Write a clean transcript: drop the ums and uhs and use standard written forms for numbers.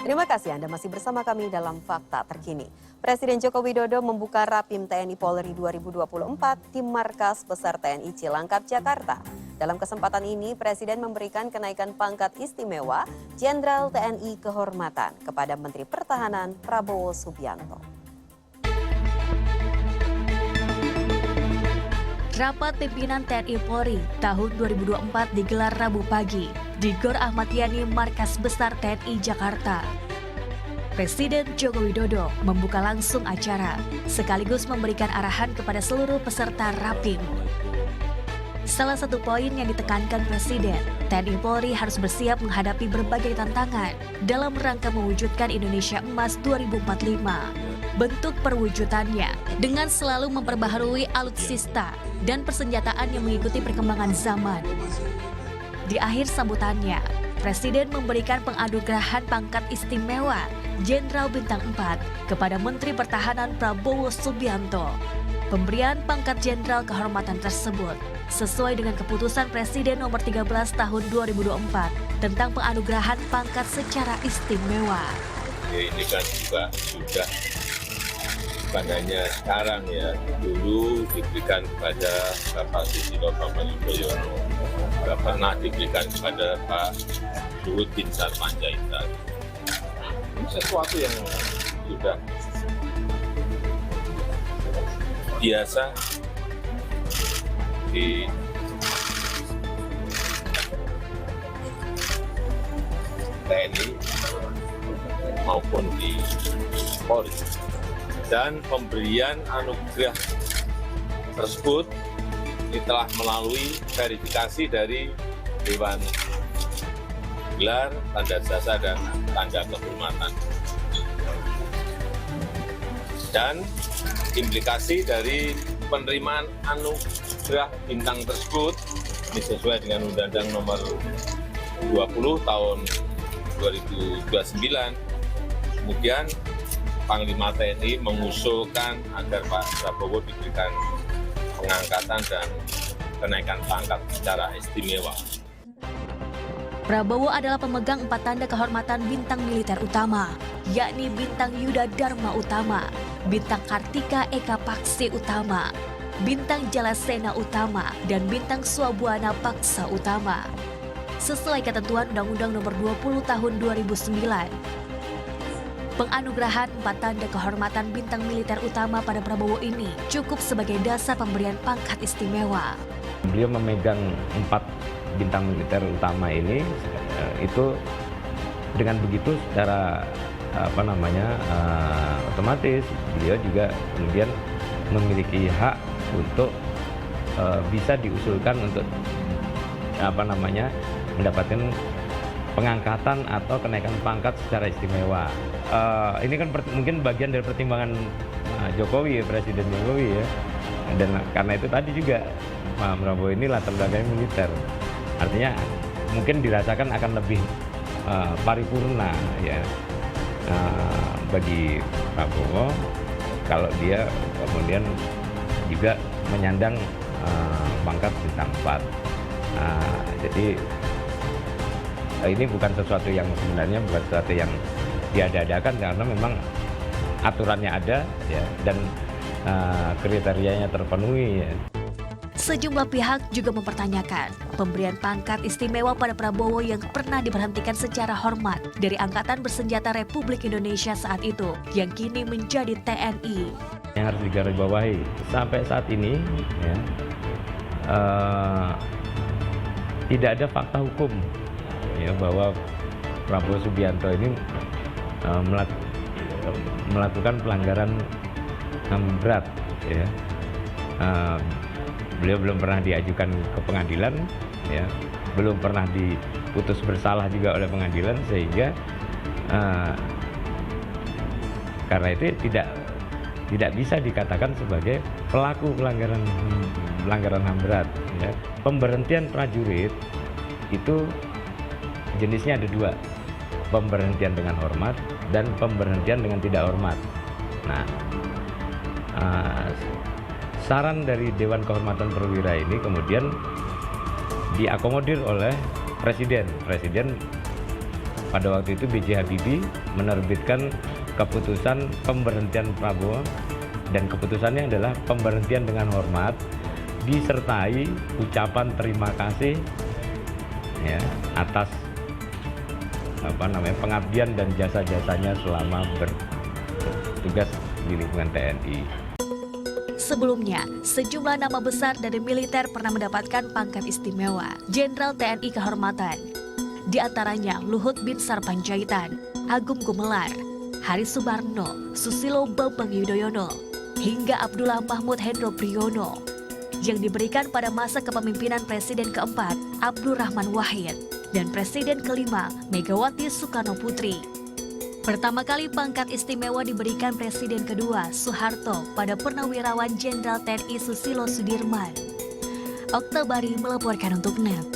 Terima kasih Anda masih bersama kami dalam Fakta Terkini. Presiden Joko Widodo membuka Rapim TNI Polri 2024 di Markas Besar TNI Cilangkap, Jakarta. Dalam kesempatan ini, Presiden memberikan kenaikan pangkat istimewa Jenderal TNI Kehormatan kepada Menteri Pertahanan Prabowo Subianto. Rapat pimpinan TNI Polri tahun 2024 digelar Rabu pagi di Gor Ahmad Yani Markas Besar TNI Jakarta. Presiden Joko Widodo membuka langsung acara sekaligus memberikan arahan kepada seluruh peserta Rapim. Salah satu poin yang ditekankan Presiden, TNI Polri harus bersiap menghadapi berbagai tantangan dalam rangka mewujudkan Indonesia Emas 2045. Bentuk perwujudannya dengan selalu memperbaharui alutsista dan persenjataan yang mengikuti perkembangan zaman. Di akhir sambutannya, Presiden memberikan penganugerahan pangkat istimewa Jenderal Bintang 4 kepada Menteri Pertahanan Prabowo Subianto. Pemberian pangkat Jenderal Kehormatan tersebut sesuai dengan keputusan Presiden nomor 13 tahun 2024 tentang penganugerahan pangkat secara istimewa. Ini kan juga sudah bukan hanya sekarang ya, dulu diberikan kepada Bapak Susilo Bambang Yudhoyono, juga pernah diberikan kepada Pak Luhut bin Sarpanjaitan. Ini sesuatu yang sudah biasa di TNI maupun di Polri. Dan pemberian anugerah tersebut ini telah melalui verifikasi dari Dewan Gelar, Tanda Jasa, dan Tanda Kehormatan. Dan implikasi dari penerimaan anugerah bintang tersebut ini sesuai dengan Undang-Undang Nomor 20 Tahun 2029. Kemudian Panglima TNI mengusulkan agar Pak Prabowo diberikan pengangkatan dan kenaikan pangkat secara istimewa. Prabowo adalah pemegang 4 tanda kehormatan bintang militer utama, yakni Bintang Yuda Dharma Utama, Bintang Kartika Eka Paksi Utama, Bintang Jalasena Utama, dan Bintang Swabwana Paksa Utama. Sesuai ketentuan Undang-Undang Nomor 20 Tahun 2009. Penganugerahan 4 tanda kehormatan bintang militer utama pada Prabowo ini cukup sebagai dasar pemberian pangkat istimewa. Beliau memegang 4 bintang militer utama ini, itu dengan begitu secara otomatis beliau juga kemudian memiliki hak untuk bisa diusulkan untuk mendapatkan pengangkatan atau kenaikan pangkat secara istimewa. Ini kan mungkin bagian dari pertimbangan Jokowi, Presiden Jokowi ya. Dan karena itu tadi juga Pak Prabowo ini latar belakangnya militer. Artinya mungkin dirasakan akan lebih paripurna ya bagi Prabowo kalau dia kemudian juga menyandang pangkat bintang 4. Jadi ini bukan sesuatu yang sebenarnya bukan sesuatu yang diada-adakan karena memang aturannya ada ya dan kriterianya terpenuhi ya. Sejumlah pihak juga mempertanyakan pemberian pangkat istimewa pada Prabowo yang pernah diberhentikan secara hormat dari Angkatan Bersenjata Republik Indonesia saat itu yang kini menjadi TNI. Yang harus digarisbawahi sampai saat ini ya, tidak ada fakta hukum ya bahwa Prabowo Subianto ini melakukan pelanggaran HAM berat ya. Beliau belum pernah diajukan ke pengadilan ya, belum pernah diputus bersalah juga oleh pengadilan sehingga karena itu tidak bisa dikatakan sebagai pelaku pelanggaran HAM berat ya. Pemberhentian prajurit itu jenisnya ada 2, pemberhentian dengan hormat dan pemberhentian dengan tidak hormat. Nah, saran dari Dewan Kehormatan Perwira ini kemudian diakomodir oleh Presiden. Presiden pada waktu itu B.J. Habibie menerbitkan keputusan pemberhentian Prabowo, dan keputusannya adalah pemberhentian dengan hormat disertai ucapan terima kasih ya atas pengabdian dan jasa-jasanya selama bertugas di lingkungan TNI. Sebelumnya, sejumlah nama besar dari militer pernah mendapatkan pangkat istimewa Jenderal TNI Kehormatan. Di antaranya Luhut bin Sarpanjaitan, Agung Gumelar, Haris Subarno, Susilo Bambang Yudhoyono, hingga Abdullah Mahmud Hendro Priyono yang diberikan pada masa kepemimpinan Presiden keempat Abdurrahman Wahid dan Presiden kelima Megawati Soekarno Putri. Pertama kali pangkat istimewa diberikan Presiden kedua Soeharto pada Purnawirawan Jenderal TNI Susilo Sudirman. Oktabari melaporkan untuk NET.